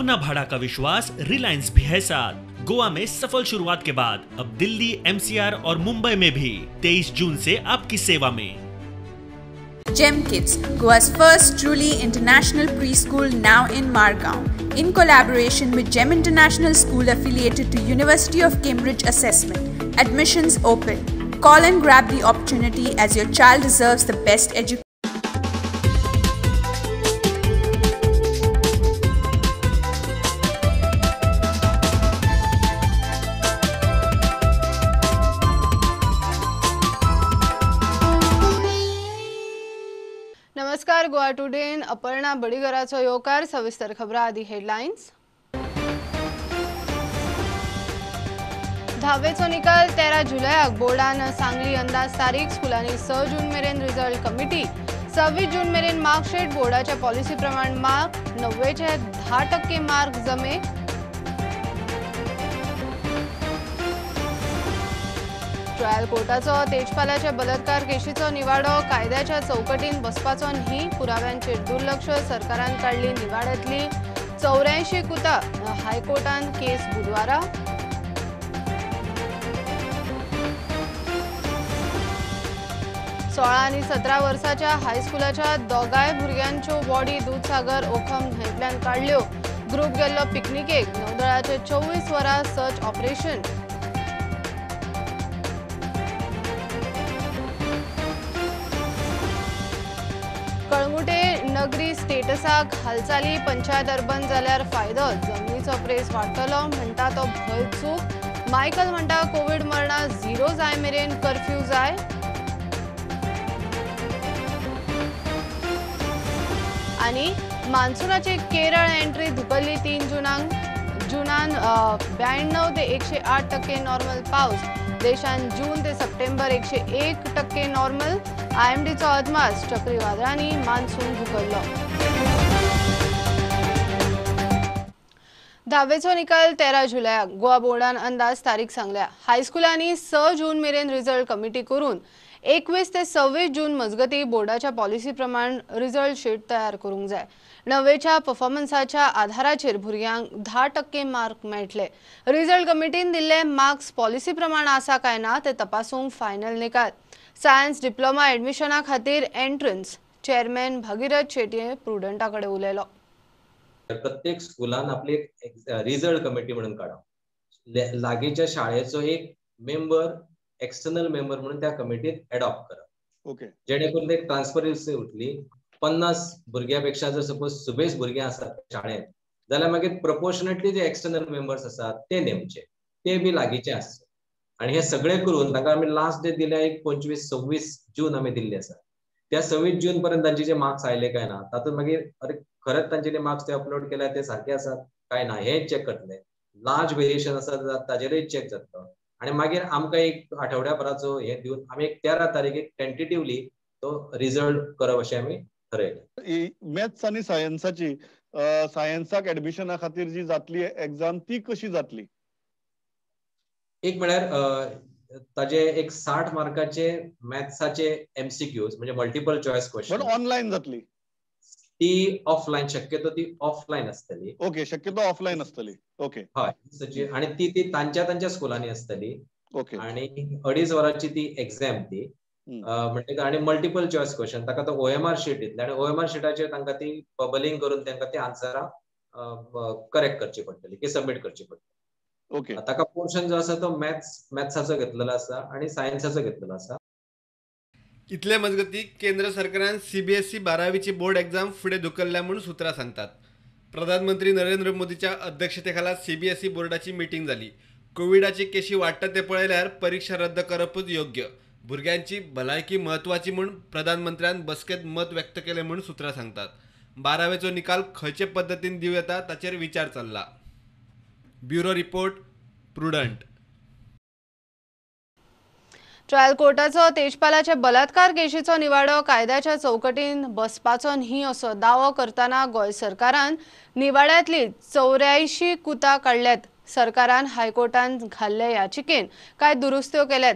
अपना भाड़ा का विश्वास रिलायंस भी है साथ। गोवा में सफल शुरुआत के बाद अब दिल्ली, एमसीआर और मुंबई में भी 23 जून से आपकी सेवा में। GEM Kids, Goa's first truly international preschool, now in Margao, in collaboration with GEM International School affiliated to University of Cambridge Assessment. Admissions open. Call and grab the opportunity as your child deserves the best education. नमस्कार, Goa today in Aparna बडीगराचो येवकार। सविस्तर खबरां आदी headlines. 10वेचो निकाल 13 जुलयाक बोर्डान सांगली अंदाज तारीख। स्कुलांनी 6 जून मेरेन रिजल्ट कमिटी। 26 जून मेरेन मार्कशीट बोर्डाच्या पॉलिसी प्रमाण मार्क 90चे 10% मार्क जमे। ट्रायल कोर्टाचो तेजपालाच्या बलात्कार केशीचो निवाडो। कायद्याच्या चौकटीन बसपाचो न्ही, पुराव्यांचेर दुर्लक्ष, सरकारान काढली निवाड्यातली 84 कुता। हायकोर्टान केस बुधवारा। सोळा आणि 17 वर्साच्या हायस्कुलाच्या दोगांय भुरग्यांच्यो बॉडी दूधसागर ओखम न्हंयतल्यान काडल्यो। ग्रुप गेल्लो पिकनिकेक। नौदळाचे 24 वरां सर्च ऑपरेशन। कळंगुटे नगरी स्टेटसाक हालचाली। पंचायत अर्बन जाल्यार फायदो। जमनीचो प्रेस वाडटलो म्हणटा तो भय चूक। मायकल म्हणटा कोविड मरणां 0 जाय मेरेन कर्फ्यू जाय। आणि मान्सूनाची केरळ एंट्री धुकल्ली 3 जुनान 92 ते 108% नॉर्मल पावस। देशान जून ते सप्टेंबर 101% नॉर्मल। IMDचो अदमास चक्रीवादळांनी मान्सून धुकल्लो। 10वेचो निकाल 13 जुलयाक गोवा बोर्डान अंदाज तारीख सांगल्या। हायस्कुलांनी 6 जून मेरेन रिजल्ट कमिटी करून 21 ते 26 जून मजगती बोर्डाच्या पॉलिसी प्रमाण रिजल्ट शीट तयार करूंक जाय। 9वेच्या परफॉर्मन्साच्या आधाराचेर भुरग्यांक 10% मार्क मेळटले। रिजल्ट कमिटीन दिल्ले मार्क्स पॉलिसी प्रमाण आसा काय ना ते तपासूंक फायनल निकाल। सायन्स डिप्लोमा एडमिशना खातीर एंट्रन्स। चेअरमॅन भगीरथ शेटये प्रुडंटाकडे उलयलो। प्रत्येक स्कुलान आपली रिजल्ट कमिटी म्हणून काडप। लागींच्या शाळेचो एक मेंबर एक्सटर्नल मेंबर म्हणून त्या कमिटीत एडॉप्ट करप। ओके, जेणेकरून एक ट्रान्सपरन्सी उरली। 50 भुरग्यापेक्षा जर सपोज सुबेज भुरगे आसात शाळेत जाल्यार मागीर प्रपोर्शनेटली जे एक्सटर्नल मेंबर्स आसात ते नेमचे, ते बी लागींचे आसचे। आणि हे सगळे करून ताका आमी लास्ट डेट दिल्या एक 25-26 जून आमी दिल्ले आसा। त्या 26 जून पर्यंत तांचे जे मार्क्स आयले काय ना, तातूंत मागीर अरे खरंच तांचे मार्क्स ते अपलोड केल्यार ते सारखे आसात काय ना हे चेक करतले। लार्ज व्हेरिएशन आसा ताजेरूय चेक जातलो। आणि मागीर आमकां एक आठवड्याभराचो हे दिवन आमी एक 13 तारीखेक टेंटेटिवली तो रिजल्ट करप अशें आमी ठरयलें। मॅथ्स आणि सायन्साची सायन्साक एडमिशना खातीर जी जातली एक्झाम ती कशी जातली? एक म्हळ्यार ताजे एक 60 मार्काचे मॅथ्साचे MCQs म्हणजे मल्टिपल चॉईस क्वेश्चन ऑनलाईन जातली ती ऑफलाईन, शक्यतो ती ऑफलाईन असतली। ओके, शक्यतो ऑफलाईन असतली। ओके, हय, आणि ती तांच्या स्कुलांनी असतली। ओके, आणि 2.5 वरांची ती एक्झाम ती म्हणजे आणि मल्टिपल चॉईस क्वेश्चन ताका तो OMR शीट दितले आणि OMR शीटाचेर तांकां ती बबलिंग करून तांकां ती आन्सरां करेक्ट करची पडटली की सबमिट करची पडटली। ओके, ताका पोर्शन जो आसा तो मॅथ्साचो घेतलेलो आसा आणि सायन्साचो घेतलेलो आसा। इतले मजगती केंद्र सरकारान CBSE 12वीची बोर्ड एग्जाम फुडें धुकल्ल्या म्हणून सुत्रां सांगतात। प्रधानमंत्री नरेंद्र मोदीच्या अध्यक्षतेखाला CBSE बोर्डाची मीटिंग जाली। कोविडाची केशी वाडटा ते पळयल्यार परीक्षा रद्द करपूच योग्य। भुरग्यांची भलायकी महत्वाची म्हणून प्रधानमंत्र्यान बसकेत मत व्यक्त केले म्हणून सुत्रां सांगतात। 12वेचो निकाल खंयचे पद्दतीन दिवं येता ताचेर विचार चल्ला। Bureau report, prudent. ट्रायल कोर्टाचो तेजपालाच्या बलात्कार केशीचो निवाडो कायद्याच्या चौकटीन बसपाचो न्ही असो दावो करताना गोंय सरकारान निवाड्यातली 84 कुतां काडल्यात। सरकारान हायकोर्टान घाल्ले याचिकेन कांय दुरुस्त्यो केल्यात।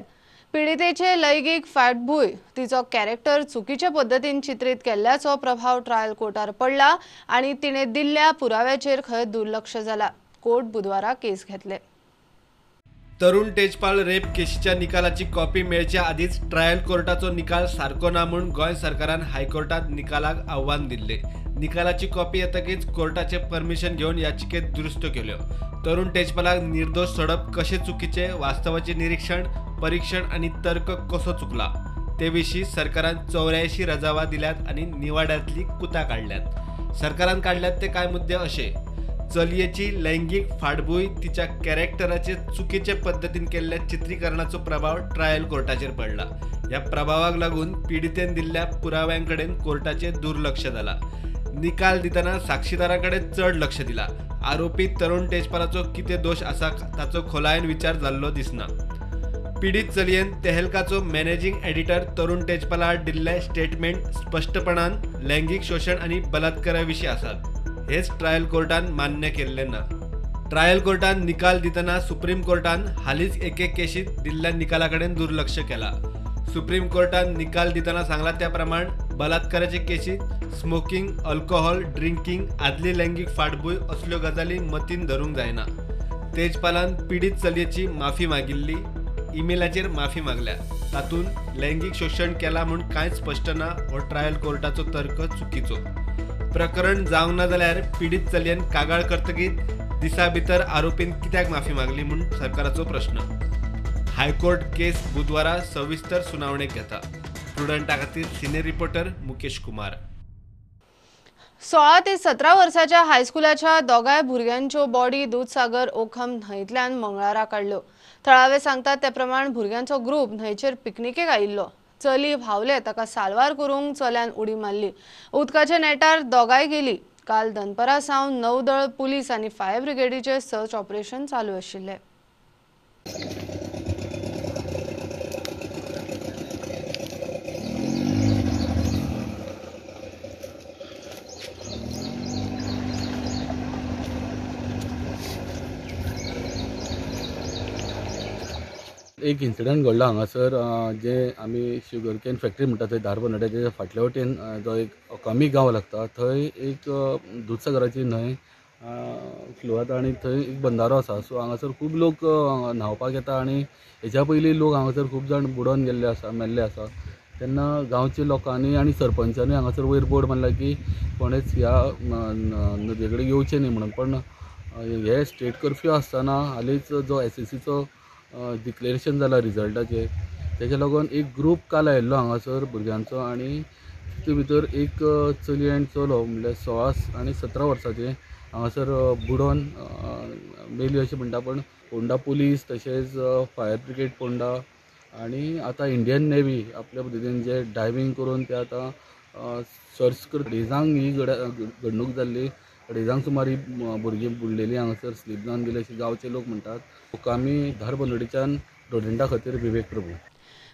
पीडितेचे लैंगिक फाटभूंय तिचो कॅरेक्टर चुकीच्या पद्दतीन चित्रीत केल्ल्याचो प्रभाव ट्रायल कोर्टार पडला आनी तिणे दिल्ल्या पुराव्याचेर खंय दुर्लक्ष जाला. कोर्ट बुधवारा केस घेतले. तरुण तेजपाल रेप केशीच्या निकालाची कॉपी मेळच्या आधीच ट्रायल कोर्टाचो निकाल सारको ना म्हूण गोंय सरकारान हायकोर्टात निकालाक आव्हान दिल्ले. निकालाची कॉपी येतकीच कोर्टाचे परमिशन घेवन याचिकेत दुरुस्त केल्यो. तरुण तेजपालाक निर्दोष सोडप कशें चुकीचे, वास्तवाचे निरीक्षण, परीक्षण आनी तर्क कसो चुकला ते विशीं सरकारान 84 रजावा दिल्यात आनी निवाड्यातली कुतां काढल्यात. सरकारान काढल्यात ते कांय मुद्दे अशे: चलयेची लैंगिक फाटभूंय तिच्या कॅरेक्टराचे चुकीचे पद्दतीन केल्ल्या चित्रीकरणाचो प्रभाव ट्रायल कोर्टाचेर पडला. ह्या प्रभावाक लागून पीडितेन दिल्ल्या पुराव्यांकडेन कोर्टाचे दुर्लक्ष जाला. निकाल दितना साक्षीदारांकडेन चड लक्ष दिला. आरोपी तरुण तेजपालाचो कितें दोश आसा ताचो खोलायेन विचार जाल्लो दिसना. पीडित चलयेन तेहलकाचो मॅनेजिंग एडिटर तरुण तेजपाला दिल्ले स्टेटमेंट स्पष्टपणान लैंगिक शोषण आनी बलात्कारा विशीं आसात. हेच ट्रायल कोर्टान मान्य केल्ले ना. ट्रायल कोर्टान निकाल दितना सुप्रीम कोर्टान हालींच एके केशीत दिल्ल्या निकाला कडेन दुर्लक्ष केला. सुप्रीम कोर्टान निकाल दितना सांगला त्या प्रमाण बलात्काराचे केशीत स्मोकिंग, अल्कोहोल, ड्रिंकिंग, आदली लैंगिक फाटभूंय असल्यो गजाली मतीन धरूंक जायना. तेजपालान पीडित चलयेची माफी मागिल्ली, ईमेलाचेर माफी मागल्या. तातूंत लैंगिक शोषण केला म्हूण कांयच स्पश्ट ना हो ट्रायल कोर्टाचो तर्क चुकीचो. प्रकरण जावंक ना जाल्यार पीडित चलयेन कागाळ करतकीच दिसा भितर आरोपीन कित्याक माफी मागली म्हूण सरकाराचो प्रश्न. हायकोर्ट केस बुधवारा सविस्तर सुनावणेक घेता. स्टुडंटा खातीर सिनियर रिपोर्टर मुकेश कुमार. 16 ते 17 वर्साच्या हायस्कुलाच्या दोगांय भुरग्यांच्यो बॉडी दूधसागर ओखम न्हंयतल्यान मंगळारा काडल्यो. थळावे सांगतात ते प्रमाण भुरग्यांचो ग्रूप न्हंयचेर पिकनिकेक आयिल्लो. चली भावले ताका साल्वार करूंक चल्यान उडी मारली. उदकाच्या नेटार दोगांय गेली. काल दनपरा सावन नौदळ, पुलीस आनी फायर ब्रिगेडीचे सर्च ऑपरेशन चालू आशिल्ले. एक इन्सिडंट घडलो हांगासर, जे आमी शुगर केन फॅक्टरी म्हणटा थंय धारबंदोड्या तेच्या फाटल्या वटेन जो एक अकामी गांव लागता थंय एक दूधसागराची न्हंय फ्लो जाता आनी थंय एक बंदारो आसा. सो हांगासर खूब लोक न्हांवपाक येता आनी हेच्या पयलीं लोक हांगासर खूब जाण बुडोवन गेल्ले आसा, मेल्ले आसा. तेन्ना गांवच्या लोकांनी आनी सरपंचांनी हांगासर वयर बोर्ड मारला की कोणेच ह्या नदये कडेन येवचें न्ही म्हणून. पण हे स्टेट कर्फ्यू आसतना हालींच जो SSCचो डिक्लेरेशन जाला रिजल्टाचेर, तेच्या लागून एक ग्रूप काल आयिल्लो हांगासर भुरग्यांचो आनी तितूंत भितर एक चली आनी चलो म्हणल्यार 16 आनी 17 वर्सांचे हांगासर बुडोवन मेली अशें म्हणटा. पण पोंडा पुलीस तशेंच फायर ब्रिगेड पोंडा आनी आतां इंडियन नेवी आपल्या पद्दतीन जे डायवींग करून ते आतां सर्च करता. अडेजांक ही घडणूक जाल्ली. अडेजांक सुमार ही भुरगीं बुडलेलीं हांगासर स्लीप जावन गेली अशें गांवचे लोक म्हणटात. मुक्कामी धारबंदोडेच्यान स्टुडंटा खातीर विवेक प्रभू.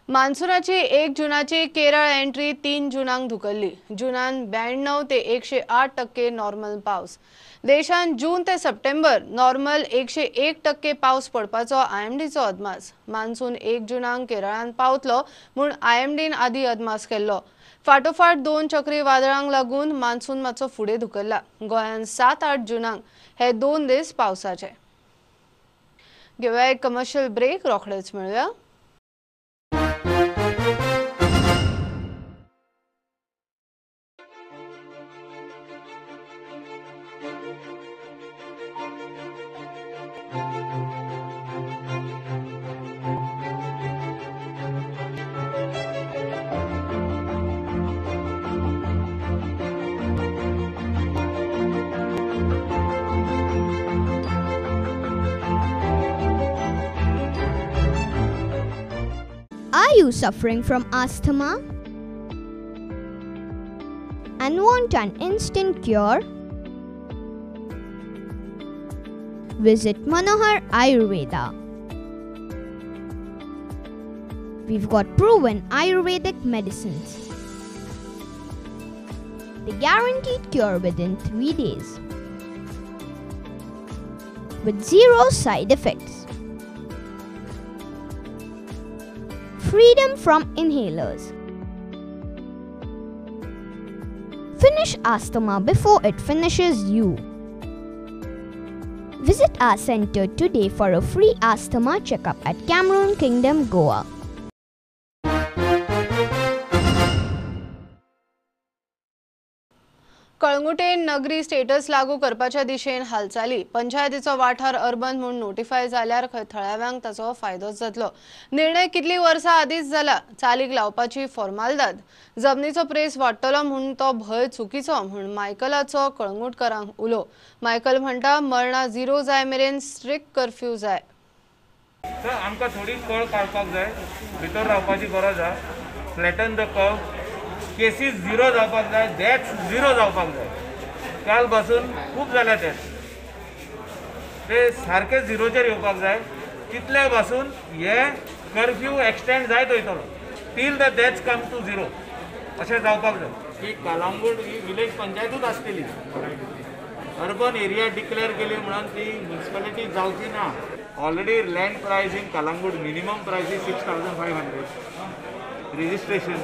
मान्सूनाची 1 जूनाची केरळ एंट्री 3 जूनाक धुकल्ली. जूनान 92 ते 108% नॉर्मल पावस. देशांत जून ते सप्टेंबर नॉर्मल 101% पावस पडपाचो IMDचो अदमास. मान्सून 1 जूनाक केरळांत पावतलो म्हूण IMDन आदीं अदमास केल्लो. फाटोफाट 2 चक्रीवादळांक लागून मान्सून मातसो फुडें धुकल्ला. गोंयांत 7-8 जूनाक हे 2 दीस पावसाचे. घेवया एक कमर्शियल ब्रेक, रोखडेच मेळुया. Are you suffering from asthma and want an instant cure? Visit Manohar Ayurveda. We've got proven Ayurvedic medicines. The guaranteed cure within 3 days with 0 side effects. freedom from inhalers. Finish asthma before it finishes you. Visit our center today for a free asthma checkup at Cameron Kingdom, Goa. Calangute नगरी status लागू करपाच्या दिशेन हालचाली पंचायतीचो वाठार urban म्हणून notify जाल्यार खंय थळाव्यांक ताचो फायदोच जातलो. निर्णय कितली वर्सां आदींच जाला. चालीक लावपाची फॉर्मालिदाद जमनीचो प्रेस वाडटलो म्हणून तो भंय चुकीचो म्हणून मायकलाचो कळंगुटकारांक उलो. मायकल म्हणटा मरणां 0 जाय मेरेन स्ट्रिक्ट कर्फ्यू जाय. सर आमकां थोडी कळ काडपाक जाय, भितर रावपाची गरज आहा. फ्लॅटन द कर्व, केसीस 0 जावपाक जाय, डेथ्स 0 जावपाक जाय. काल पासून खूब जाल्या ते सारके 0चेर येवपाक जाय. तितले पासून हे कर्फ्यू एक्सटेंड जायत वयतलो till the deaths come to 0 अशें जावपाक जाय. ही कळंगूट ही विलेज पंचायतूच आसतली. अर्बन एरिया डिक्लेअर केली म्हणून ती म्युनिसिपालिटी जावची ना. Already land price in Calangute minimum price is 6,500. Registration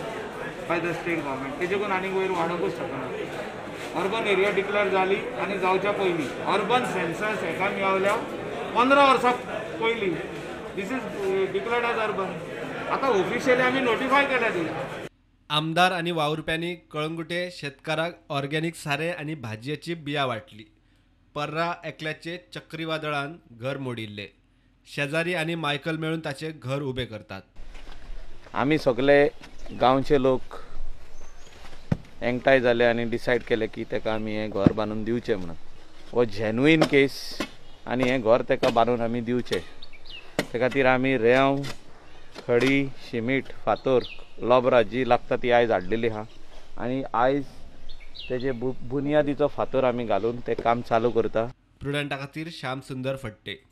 by the state government तेजेकून आनी वयर वाडोवंकूच शकना. अर्बन एरिया डिक्लेअर जाली आनी जावच्या पयलीं अर्बन सेन्सस हेका मेळवल्या 15 वर्सां पयलीं. This is declared as urban. आतां ऑफिशियली आमी नोटिफाय केल्या ती. आमदार आणि वावुरप्यांनी कळंगुटे शेतकाराक ऑर्गॅनिक सारे आणि भाजयेची बिया वाटली. पर्रा एकल्याचे चक्रीवादळान घर मोडिल्ले. शेजारी आणि मायकल मेळून ताचे घर उबे करतात. आमी सगळे गांवचे लोक एकठांय जाले आनी डिसायड केले की ताका आमी हें घर बांदून दिवचें म्हणून. हो जेन्युइन केस आनी हें घर ताका बांदून आमी दिवचें. ते खातीर आमी रेंव, खडी, शिमीट, फातर, लोबरां जी लागता ती आयज हाडलेली आहा आनी आयज तेजे बुनयादीचो फातर आमी घालून तें काम चालू करता. प्रुडंटा खातीर श्याम सुंदर फडटे.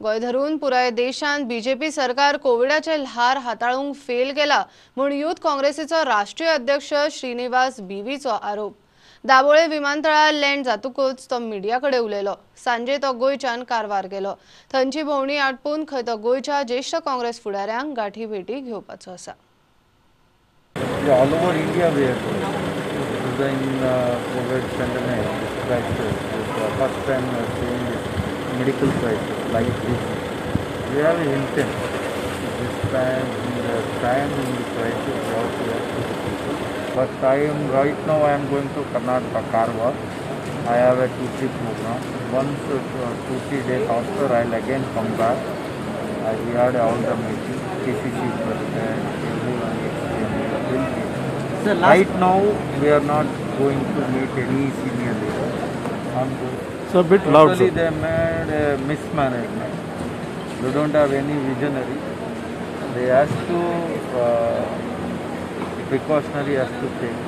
गोंय धरून पुराय देशांत बीजेपी सरकार कोविडाचे ल्हार हाताळूंक फेल केला म्हूण युथ काँग्रेसीचो राष्ट्रीय अध्यक्ष श्रीनिवास बीवीचो आरोप. दाबोळे विमानतळार लँड जातकूच तो मिडिया कडेन उलयलो. सांजे तो गोंयच्यान कारवार गेलो. थंयची भोंवडी आटपून खंय तो गोंयच्या ज्येष्ठ काँग्रेस फुडाऱ्यांक गाठी भेटी घेवपाचो आसा. All over India we are in COVID pandemic crisis. The first time seeing medical crisis like this. We have intent. This time in the crisis also. But right now I am going to Karnataka, Karwar. I have a 2-3 program. Once 2-3 days after I will again come back. We had all the meetings, KCC president, everyone. Right now we are not going to meet any senior leader. So a bit loud. Totally they made a mismanagement. They don't have any visionary. They has to precautionary has to take.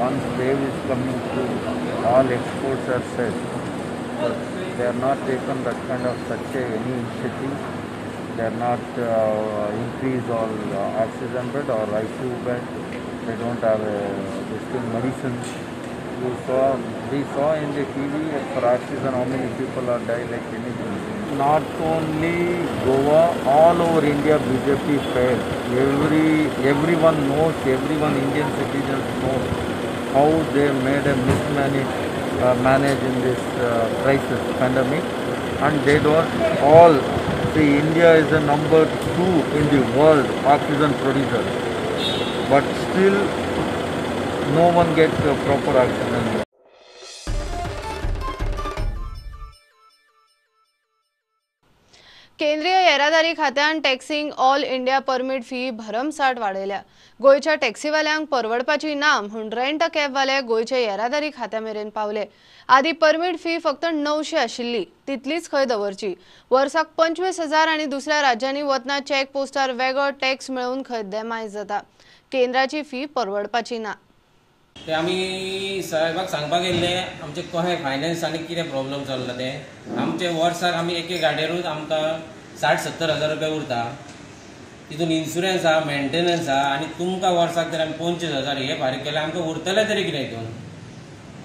Once wave is coming to all exports are set, but they are not taken that kind of any initiative. They are not increase all oxygen bed or ICU bed. They don't have medicine. We saw in the TV for oxygen how many people are died like anything. Not only Goa, all over India BJP failed. Everyone knows, everyone Indian citizens know how they made a manage in this crisis pandemic, and they don't all see. India is the number 2 in the world oxygen producer. But still no one gets proper oxygen. केंद्रीय येरादारी खात्यान टॅक्सींक all India permit fee भरमसाट वाडयल्या. गोंयच्या टॅक्सीवाल्यांक परवडपाची ना म्हूण rent a कॅबवाले गोंयचे येरादारी खात्या मेरेन पावले. आदी परमीट फी फक्त 900 आशिल्ली, तितलीच खंय दवरची. वर्साक 25,000 आनी दुसऱ्या राज्यांनी वतना चॅक पोस्टार वेगळो टॅक्स मेळून खंय देमायज जाता. केंद्राची फी परवडपाची ना. ते आमी साहेबाक सांगपाक गेल्ले आमचे कशें फायनान्स आनी कितें प्रॉब्लम चल्ला ते. आमचे वर्साक आमी एक गाडयेरूच आमकां 60-70 हजार रुपया उरता. तितून इन्शुरन्स आहा, मेंटेनन्स आहा आनी तुमकां वर्साक जर आमी 25,000 हे फारीक केले आमकां उरतले तरी कितें हितून.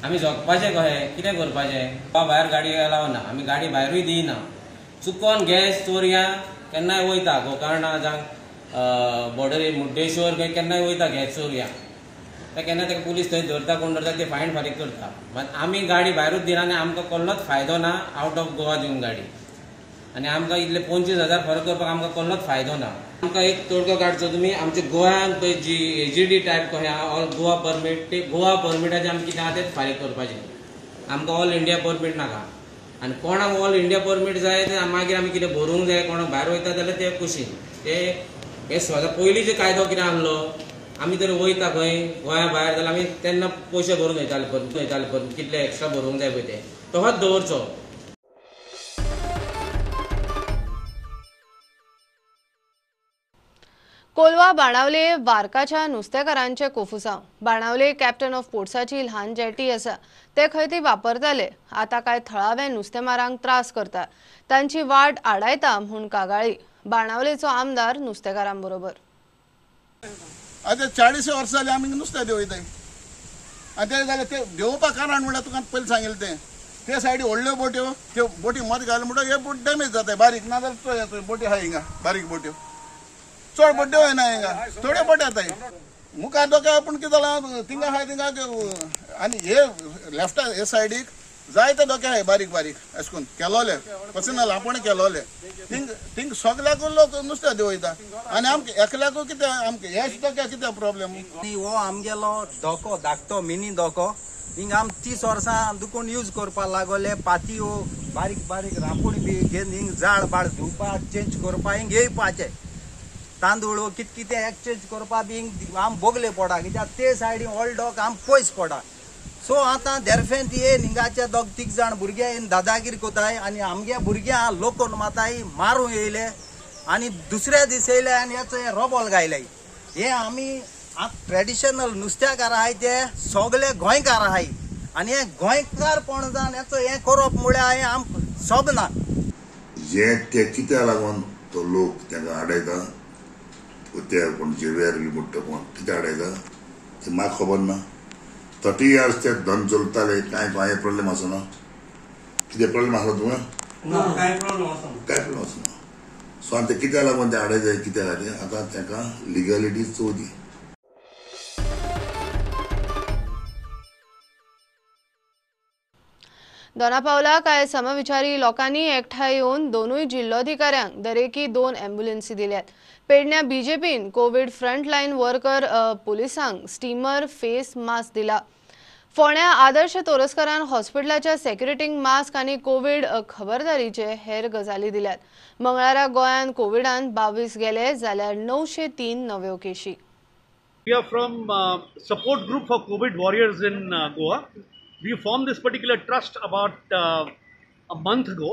आमी जगपाचें कशें, कितें करपाचें. भायर गाडी लावना, आमी गाडी भायरूय दिना. चुकोन गॅस चोरयां केन्नाय वयता गोकर्णा जावं बॉर्डर मुड्डेश्वर खंय केन्नाय वयता घे चोरया केन्ना ताका पुलीस थंय धरता कोण धरता ते फायन फारीक करता मात आमी गाडी भायरूच दिना आनी आमकां कसलोच फायदो ना आवट ऑफ गोवा दिवंक गाडी आनी आमकां इतले 25,000 फरक करपाक आमकां कसलोच फायदो ना आमकां एक तोडगो काडचो तुमी आमच्या गोंयांत पळय जी AGD टायप कशें आहा ऑल गोवा परमीट ते गोवा परमिटाचें आमकां कितें आहा तेच फारीक करपाचें आमकां ऑल इंडिया परमीट नाका आनी कोणाक ऑल इंडिया परमीट जाय ते मागीर आमी कितें भरूंक जाय कोणाक भायर वयता जाल्यार ते कुशीन ते हे स्वता पयलींचो कायदो कितें आसलो आमी तर वयता खंय गोंया भायर जाल्यार आमी तेन्ना पयशे भरून वयताले कितले एक्स्ट्रा भरूंक जाय पळय ते तोच दवरचो. कोलवा बाणावले वारकाच्या नुस्तेकारांचे कोफुसांव बाणावले कॅप्टन ऑफ पोर्ट्साची ल्हान जेटी आसा ते खंय ती वापरताले आता काय थळावे नुस्तेमारांक त्रास करता तांची वाट आडायता म्हूण कागाळी बाणावलेचो आमदार नुस्तेकारांबरोबर. आता 40 वर्सां जाली आमी नुस्तें देंवयताय आनी ते जाल्यार ते देंवोवपाक कारण म्हणल्यार तुका पयलीं सांगिल्लें ते सायडी व्हडल्यो बोट्यो त्यो बोटी मत घाल म्हणटा हे बोट डॅमेज जाताय बारीक ना जाल्यार बोटी आहा हिंगा बारीक बोट्यो चड बोट्यो वयना हिंगा थोड्यो बोट्यो येताय मुखार दोका पूण कितें जालां थिंगा आहाय थिंगा आनी हे लेफ्ट हे सायडीक जायते दोके आहाय बारीक बारीक अशें करून केलोले पर्सनल आपण केलोले थिंग सगल्याक लोक नुस्तें देंवयता आनी आमकां एकल्याकूय कितें आमकां हे दोके कितें प्रॉब्लेम हो आमगेलो दोको धाकटो मिनी दोको हिंगा आम 30 वर्सां दुखून यूज करपाक लागले पातयो बारीक बारीक रांपोणी बी घेवन हिंग झाड बाड धुवपाक चेंज करपाक हिंग येवपाचें तांदूळ कितें कितें एक्सचेंज करपाक बी हिंग आम बोगले पडा कित्याक ते सायडीन ऑल डॉग आम पयस पडा सो आतां देरफेन ती हिंगाचे दोग 3 जाण भुरगे दादागिरी कोताय आनी आमगे भुरग्यां लोकल माताय मारूं येयले आनी दुसऱ्या दीस येयले आनी हेचो हे रोबोल गायले हे आमी ट्रेडिशनल नुस्तेकार आहाय ते सगळे गोंयकार आहाय आनी हे गोंयकारपण जावन हेचो हे करप म्हळ्यार हे आम सोबना जे ते कित्याक लागून तो लोक तांकां आडयता ते कोणचे वेरली म्हणटा कोण कित्याक आडयता ते म्हाका खबर ना 30 years ते धन चलताले काय प्रॉब्लेम आसना कितें प्रॉब्लेम आसला तुमकां काय प्रॉब्लेम आसना सो आनी ते कित्याक लागून ते आडयताय कित्याक लागून आतां ताका लिगलिटी चोवची. दोनापावला काय समविचारी लोकांनी एकठांय येवन दोनूय जिल्लोधिकाऱ्यांक दरेकी 2 अँब्युलन्सी दिल्यात. पेडण्या बीजेपीन कोविड फ्रंटलाइन वर्कर पुलिसांक स्टीमर फेस मास्क दिला. फोण्या आदर्श तोरस्करान हॉस्पिटलाच्या सेक्युरिटींक मास्क आनी कोविड खबरदारीचे हेर गजाली दिल्यात. मंगळारा गोंयान कोविडान 22 गेले जाल्यार 903 नव्यो Keshi. We are from support group for COVID warriors in Goa. We formed this particular trust about a month ago,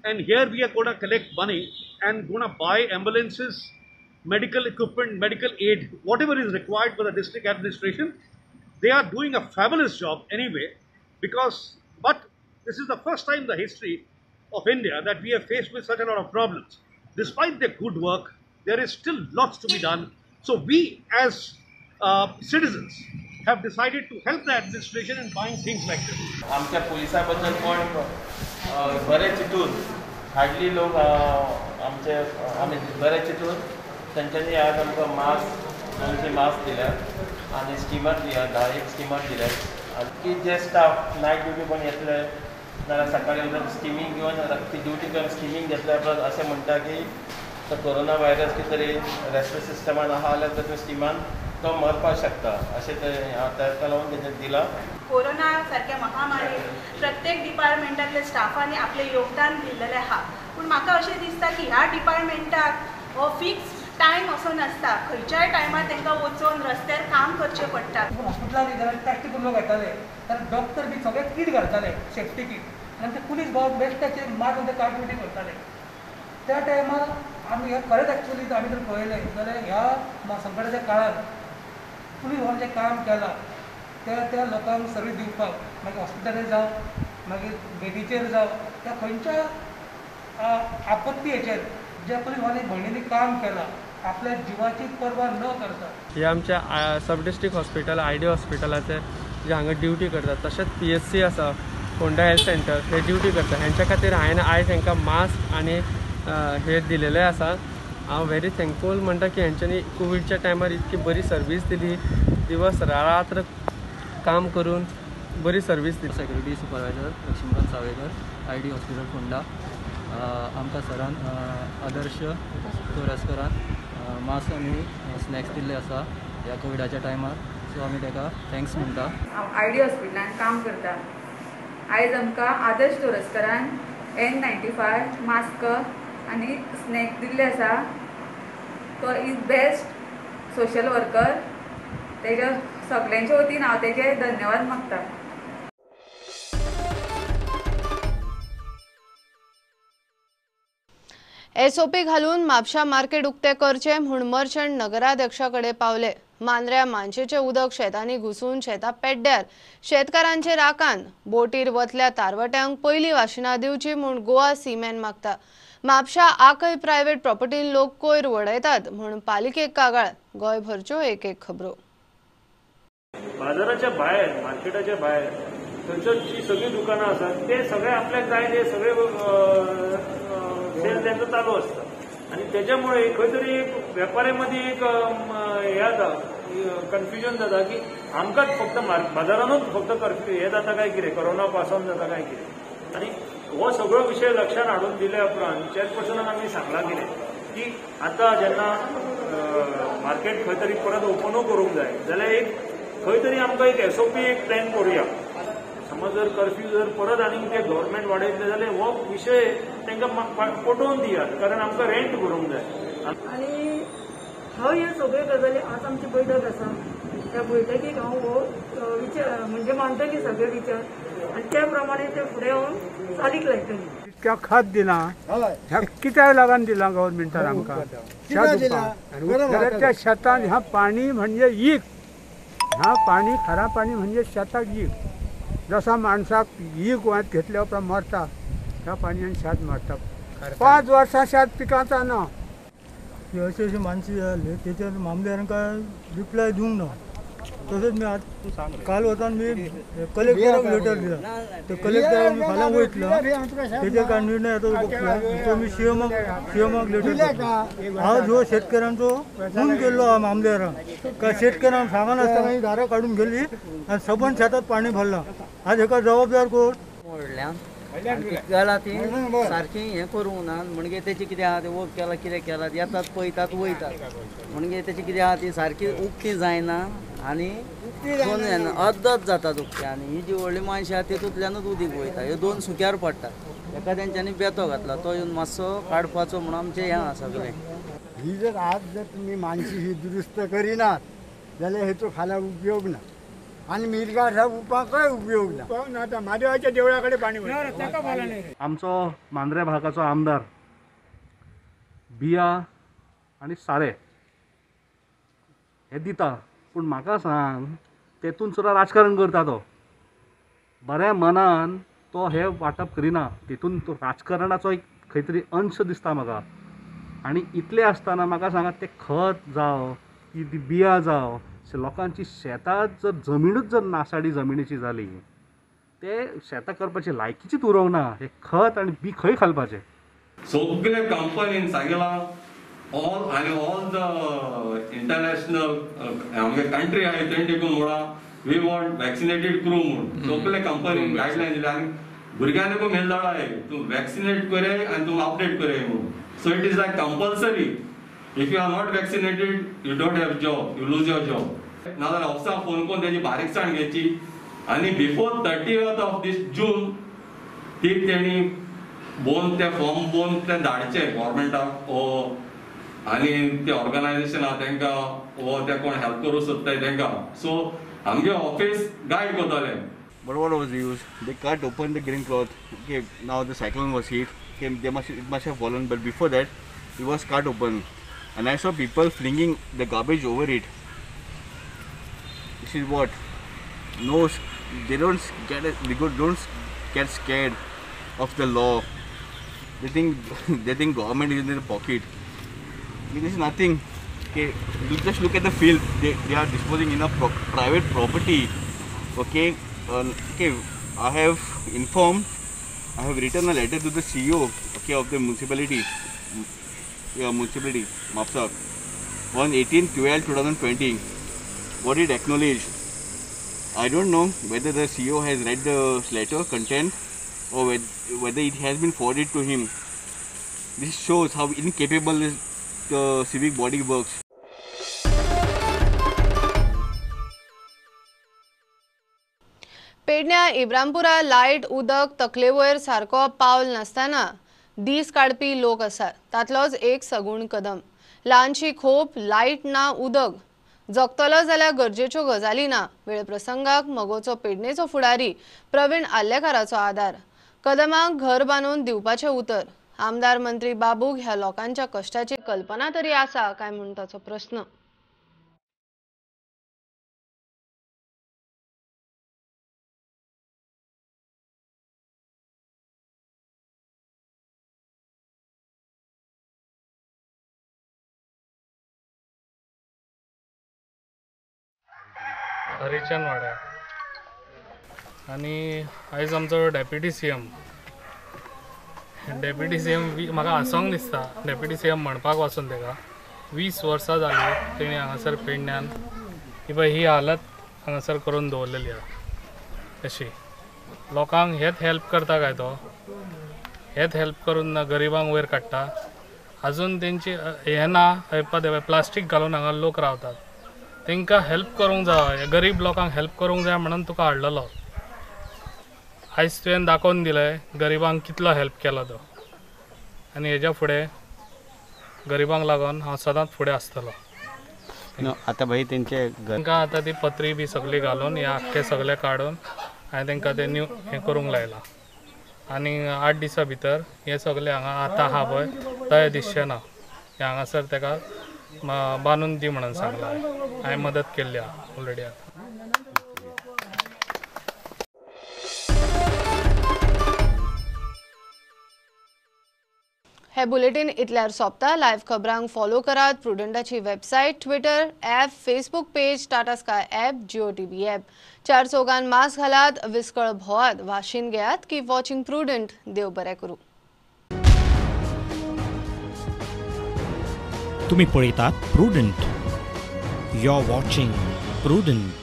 and here we are going to collect money and going to buy ambulances, medical equipment, medical aid, whatever is required for the district administration. They are doing a fabulous job anyway, but this is the first time in the history of India that we are faced with such a lot of problems. Despite their good work, there is still lots to be done. So we as citizens have decided to help the administration in buying things like this. आमच्या पुलिसा बद्दल कोण बरे चिंतून hardly लोक आमी बरे चिंतून तांच्यांनी आज आमकां मास्क 200 मास्क दिल्यात आनी स्टिमर दिल्यात 10 स्टिमर दिल्यात आनी जे स्टाफ नायट ड्युटी पण येतले नाल्यार सकाळी वचून स्टिमींग घेवन ती ड्युटी करून स्टिमींग घेतल्या परत अशें म्हणटा की तो कोरोना व्हायरस कितें तरी रेस्पिरेटरी सिस्टमान आहा जाल्यार तातूंत स्टिमान तो मरपाक शकता अशें ते ताका लागून तेजें दिलां. कोरोना सारख्या महामारीत प्रत्येक डिपार्टमेंटातल्या स्टाफांनी आपले योगदान दिल्लेलें आहा पूण म्हाका अशें दिसता की ह्या डिपार्टमेंटाक हो फिक्स टायम असो नासता खंयच्याय टायमार तांकां वचून रस्त्यार काम करचें पडटा. हॉस्पिटलांनी जाल्यार प्रॅक्टिकल लोक येताले जाल्यार डॉक्टर बी सगळे किट घालताले सेफ्टी किट आनी ते पुलीस भाव बेश्टाचेर मारून ते कार्ड ड्युटी करताले. त्या टायमार आमी हें खरेंच एक्चुअली आमी जर पळयलें जाल्यार ह्या संकटाच्या काळांत पुलीस भावान जें काम केलां त्या लोकांक सर्वीस दिवपाक मागीर हॉस्पिटलांत जावं मागीर बेबीचेर जावं त्या खंयच्या आपत्ती हेचेर ज्या पुलीस भावांनी भयणींनी काम केलां आपल्या जिवाची पर्वा न करता. हे आमच्या सब डिस्ट्रिक्ट हॉस्पिटल ID हॉस्पिटलाचे जे हांगा ड्युटी करतात तशेंच PSC आसा फोंडा हेल्थ सेंटर हे ड्युटी करता हेंच्या खातीर हांवें आयज हांकां मास्क आनी हे दिलेले आसा हांव व्हेरी थँकफूल म्हणटा की हेंच्यांनी कोविडच्या टायमार इतकी बरी सर्वीस दिली, दिवस रात्र काम करून बरी सर्वीस दिली. Security supervisor Laxmikant Savaikar, ID hospital Ponda. आमकां सरान आदर्श तोरसकरान मास्क आनी स्नॅक्स दिल्ले आसा ह्या कोविडाच्या टायमार, सो आमी ताका थँक्स म्हणटा. हांव ID हॉस्पिटलान काम करता. आयज आमकां आदर्श तोरसकरान N95 मास्क आनी स्नॅक्स दिल्ले आसा. तो इज बेस्ट सोशल वर्कर. तेज्या सगळ्यांच्या वतीन हांव तेजे धन्यवाद मागता. SOP घालून म्हापशा मार्केट उक्ते करचे म्हूण मर्चंट नगराध्यक्षाकडे पावले. मांद्र्या मांचेचे उदक शेतांनी घुसून शेतां पेड्ड्यार शेतकारांचे राखान बोटीर वतल्या तारवट्यांक पयली वाशिनां दिवची म्हूण गोवा सिमेंट मागता. म्हापशा आकय प्रायव्हेट प्रॉपर्टीन लोक कोयर वडयतात म्हूण पालिकेक कागाळ. गोंयभरच्यो एक खबरो. बाजाराच्या भायर मार्केटाच्या भायर थंयसर जी सगळी दुकानां आसात ते सगळे आपल्याक जाय ते सगळे सेल त्यांचं चालू असतं आणि त्याच्यामुळे खंय तरी एक वेपारी मध्ये एक हे जाता कन्फ्युजन जाता की आमकांच फक्त बाजारानूच फक्त कर्फ्यू हे जाता काय कितें, कोरोना पासून जाता काय कितें. आणि हो सगळो विषय लक्षात हाडून दिल्या उपरांत चेअरपर्सनान आमी सांगलां कितें की आतां जेन्ना मार्केट खंय तरी परत ओपनूय करूंक जाय जाल्यार एक खंय तरी आमकां एक SOP एक प्लॅन करूया. समज जर कर्फ्यू जर परत आनीक ते गव्हर्मेंट वाडयतले जाल्यार हो विशय तांकां पटोवन दियात, कारण आमकां रेंट भरूंक जाय. आनी हांव ह्यो सगळ्यो गजाली आज आमची बैठक आसा त्या बैठकीक हांव हो विचार म्हणजे मांडटली सगळे विचार आनी त्या प्रमाणे ते फुडें हांव चालीक लायतली. इतक्या खत दिना ह्या कित्याक लागून दिला गव्हर्मेंटान आमकां त्या शेतान ह्या पाणी म्हणजे ईक, ह्या पाणी खरा पाणी म्हणजे शेताक ईक. जसा माणसाक ईक वात घेतल्या उपरांत मरता ह्या पाणयान शेत मरता. 5 वर्सां शेत पिकाचा ना. अशी अशी माणसं जाले त्याच्यावर मामलेदारांका रिप्लाय दिवंक ना. तसंच मी आज काल वतान मी कलेक्टराक लेटर दिला. ते कलेक्टराक मी फाल्यां वयतलो तेजे काय निर्णय येता तो मी सीएमाक लेटर दिला. आज हो शेतकऱ्यांचो फोन केल्लो हा मामलेदारांक काय शेतकऱ्यांक सांगनासतना ही दारां काडून गेली आनी सबंद शेतात पाणी भरला. आज हेका जबाबदार कोण? जाल्यार ती सारकी हें करूंक ना. म्हणजे तेची कितें आहा तें वर्क केलां कितें केलां येतात पळयतात वयतात. म्हणजे तेची कितें आहा ती सारकी उक्ती जायना आनी अर्दच जातात उक्ती. आनी ही जी व्हडली माणशी आहा तितूंतल्यानूच उदीक वयता. ह्यो 2 सुक्यार पडटात. एका तेंच्यांनी बेतो घातला तो येवन मातसो काडपाचो म्हणून आमचें हें आहा सगळें. ही जर आज जर तुमी माणशी ही दुरुस्त करिनात जाल्यार हेचो फाल्यां उपयोग ना आणि मिरगार उपाकय उपयोग ना. आता महादेवाच्या देवळाकडे पाणी. आमचो मांद्र्या भागाचो आमदार बिया आणि सारे हे दिता, पूण म्हाका सांग तेतून सुद्दां राजकारण करता तो. बऱ्या मनान तो हे वाटप करिना. तितून तो राजकारणाचो एक खंय तरी अंश दिसता म्हाका. आनी इतले आसतना म्हाका सांगात ते खत जावं की ती बिया जावं लोकांची शेतां जर जमीनूच जर नासाडी जमिनीची जाली ते शेतां करपाची लायकीचीच उरोवंक ना. हे खत आनी बी खंय घालपाचें? सगळे कंपनीन सांगलां ऑल द इंटरनॅशनल आमगे कंट्री आहाय थंय देखून म्हणा वी वॉन्ट वॅक्सिनेटेड क्रू म्हणून सगळे कंपनीन गायडलायन दिल्या. आनी भुरग्यांक देखून मेल धाडा तूं वॅक्सिनेट करे आनी तूं अपडेट करे म्हणून. So it is like compulsory. If you are not vaccinated, you don't have job, you lose your job. नाजाल्यार ऑफिसाक फोन करून तेजी बारीकसाण घेवची आनी before 30th of this June तेणी ते फॉर्म बोन ते धाडचे गव्हर्मेंटाक आनी ते ऑर्गनायजेशन आहा तांकां ते कोण हेल्प करूं सोदताय तांकां. सो आमगे ऑफिस गायड करतले. But what was used? They cut open the green cloth. Okay, now the cyclone was hit. Okay, it must have fallen, but before that, it was cut open. And I saw people flinging the garbage over it. This is what? No, they don't get scared of the law. They think government is in their pocket. I mean, this is nothing. Okay, just look at the field. They are disposing in a private property. Okay, okay. I have informed. I have written a letter to the CEO. Okay, of the municipality. municipality, MAPSA, on 18/12/2020, what it acknowledged. I don't know whether the CEO has read the letter content or whether it has been forwarded to him. This shows how incapable the civic body works. पेडण्या इब्रामपुरा light उदक तकलेवयर सारको पावल नासतना दीस काडपी लोक आसात. तातलोच एक सगूण कदम. ल्हानशी खोप, लायट ना उदक जगतलो जाल्यार गरजेच्यो गजाली ना. वेळ प्रसंगाक मगोचो पेडणेचो फुडारी प्रवीण आल्लेकाराचो आदार. कदमाक घर बांदून दिवपाचें उतर. आमदार मंत्री बाबूक ह्या लोकांच्या कश्टाची कल्पना तरी आसा काय म्हूण ताचो प्रश्न. हरिचंद वाड्यार आनी आयज आमचो डेप्युटी सीएम म्हाका हांसोंक दिसता. डेप्युटी सीएम म्हणपाक वचून तेका 20 वर्सां जाली तेणी हांगासर पेडण्यान की बाय ही हालत हांगासर करून दवरलेली आहा. अशी लोकांक हेच हेल्प करता काय तो? हेच हेल्प करून ना गरिबांक वयर काडटा. अजून तेंची हें ना प्लास्टीक घालून हांगा लोक रावतात. तांकां हेल्प करूंक जाय. गरीब लोकांक हेल्प करूंक जाय म्हणून तुका हाडलेलो. आयज तुवें दाखोवन दिलें गरिबांक कितलो हेल्प केलो तो. आनी हेज्या फुडें गरिबांक लागून हांव सदांच फुडें आसतलो. आतां भाई तेंचे तांकां आतां ती पत्री बी सगळी घालून हे आख्खे सगळे काडून हांवें तांकां तें न्यू हें करूंक लायलां. आनी 8 दिसां भितर हे सगळे हांगा आतां आहा पळय तय दिसचें ना. हे हांगासर ताका बांदून दी म्हणून सांगलां. हांवें मदत केल्ली आहा ऑलरेडी. आतां हे बुलेटिन इतल्यार सोंपता. लायव्ह खबरांक फॉलो करात. प्रुडंटाची website, Twitter, app, Facebook page, Tata Sky app, Jio TV app. चार चौगान मास्क घालात, विस्कळ भोवात, वाशीन घेयात. Keep watching prudent. देव बरें करूं. तुम्ही पळयतात Prudent. You are watching prudent.